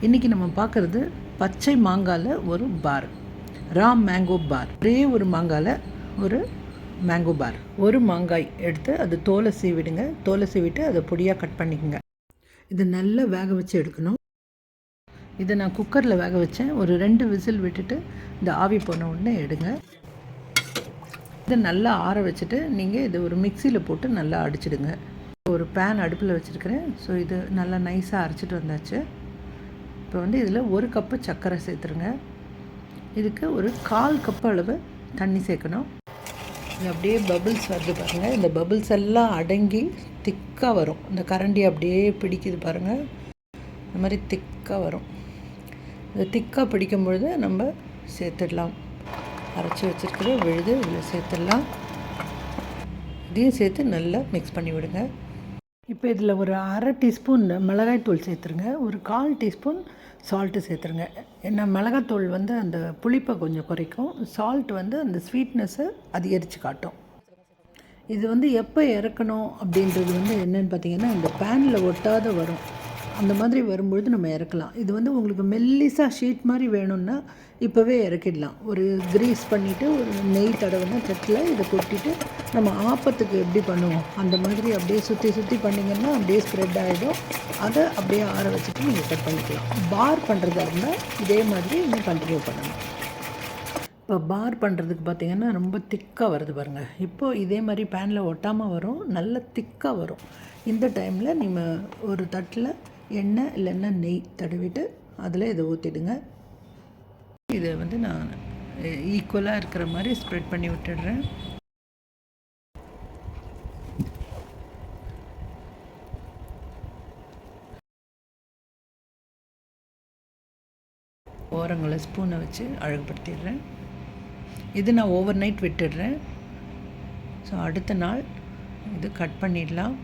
இன்றைக்கி நம்ம பார்க்குறது பச்சை மாங்காயில் ஒரு பார், ரா மேங்கோ பார். ஒரே ஒரு மாங்காயில் ஒரு மேங்கோ பார். ஒரு மாங்காய் எடுத்து அது தோலை சீவிடுங்க. தோலை சீவிட்டு அதை பொடியாக கட் பண்ணிக்கோங்க. இது நல்லா வேக வச்சு எடுக்கணும். இதை நான் குக்கரில் வேக வச்சேன். ஒரு 2 விசில் விட்டுட்டு இந்த ஆவி போன உடனே எடுங்க. இதை நல்லா ஆற வச்சுட்டு நீங்கள் இதை ஒரு மிக்சியில் போட்டு நல்லா அடிச்சிடுங்க. ஒரு பேன் அடுப்பில் வச்சுருக்கிறேன். ஸோ இது நல்லா நைஸாக அரைச்சிட்டு வந்தாச்சு. இப்போ இதில் 1 கப்பு சர்க்கரை சேர்த்துருங்க. இதுக்கு ஒரு 1/4 கப்பு அளவு தண்ணி சேர்க்கணும். இது அப்படியே பபிள்ஸ் வருது பாருங்கள். இந்த பபிள்ஸ் எல்லாம் அடங்கி திக்காக வரும். இந்த கரண்டி அப்படியே பிடிக்குது பாருங்கள். இந்த மாதிரி திக்காக வரும். இந்த திக்காக பிடிக்கும் பொழுது நம்ம சேர்த்துடலாம். அரைச்சி வச்சுருக்கிற விழுது இதில் சேர்த்துடலாம். இதையும் சேர்த்து நல்லா மிக்ஸ் பண்ணி விடுங்க. இப்போ இதில் ஒரு 1/2 டீஸ்பூன் மிளகாய்த்தூள் சேர்த்துருங்க. ஒரு 1/4 டீஸ்பூன் சால்ட்டு சேர்த்துருங்க. ஏன்னா மிளகாத்தூள் அந்த புளிப்பை கொஞ்சம் குறைக்கும். சால்ட் அந்த ஸ்வீட்னஸை அதிகரித்து காட்டும். இது எப்போ இறக்கணும் அப்படின்றது என்னென்னு பார்த்தீங்கன்னா, இந்த பேனில் ஒட்டாத வரும். அந்த மாதிரி வரும்பொழுது நம்ம இறக்கலாம். இது உங்களுக்கு மெல்லிஸாக ஷீட் மாதிரி வேணும்னா இப்போவே இறக்கிடலாம். ஒரு கிரீஸ் பண்ணிவிட்டு ஒரு நெய் தடவைனா தட்டில் இதை கொட்டிட்டு நம்ம ஆப்பத்துக்கு எப்படி பண்ணுவோம் அந்த மாதிரி அப்படியே சுற்றி சுற்றி பண்ணிங்கன்னா அப்படியே ஸ்ப்ரெட் ஆகிடும். அதை அப்படியே ஆற வச்சுட்டு நீங்கள் கட் பண்ணிக்கலாம். பார் பண்ணுறதா இருந்தால் இதே மாதிரி இன்னும் கண்டினியூ பண்ணணும். இப்போ பார் பண்ணுறதுக்கு பார்த்திங்கன்னா ரொம்ப திக்காக வருது பாருங்கள். இப்போது இதே மாதிரி பேனில் ஒட்டாமல் வரும், நல்ல திக்காக வரும். இந்த டைமில் நீங்கள் ஒரு தட்டில் எண்ணெய் இல்லைன்னா நெய் தடவிட்டு அதில் இதை ஊற்றிடுங்க. இதை நான் ஈக்குவலாக இருக்கிற மாதிரி ஸ்ப்ரெட் பண்ணி விட்டுடுறேன். ஓரங்களை ஸ்பூனை வச்சு அழகுபடுத்திடுறேன். இது நான் ஓவர் நைட் விட்டுடுறேன். ஸோ அடுத்த நாள் இது கட் பண்ணிடலாம்.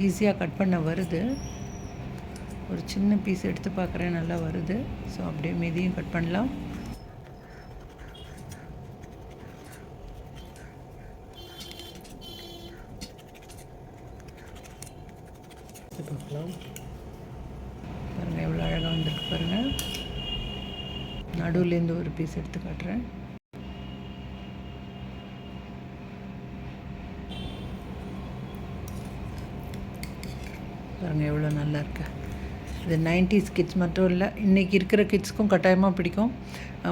ஈஸியாக கட் பண்ண வருது. ஒரு சின்ன பீஸ் எடுத்து பார்க்குறேன், நல்லா வருது. ஸோ அப்படியே மீதியும் கட் பண்ணலாம். பார்க்கலாம் பாருங்கள், எவ்வளோ அழகாக வந்திருக்கு பாருங்கள். நடுவுலேருந்து ஒரு பீஸ் எடுத்து காட்டுறேன். பாருங்கள் எவ்வளோ நல்லா இருக்கு. இது 90s கிட்ஸ் மட்டும் இல்லை, இன்றைக்கி இருக்கிற கிட்ஸ்க்கும் கட்டாயமாக பிடிக்கும்.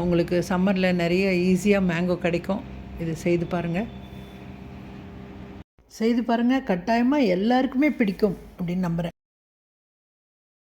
உங்களுக்கு சம்மரில் நிறைய ஈஸியாக மேங்கோ கிடைக்கும். இது செய்து பாருங்கள், கட்டாயமாக எல்லாருக்குமே பிடிக்கும் அப்படின்னு நம்புகிறேன்.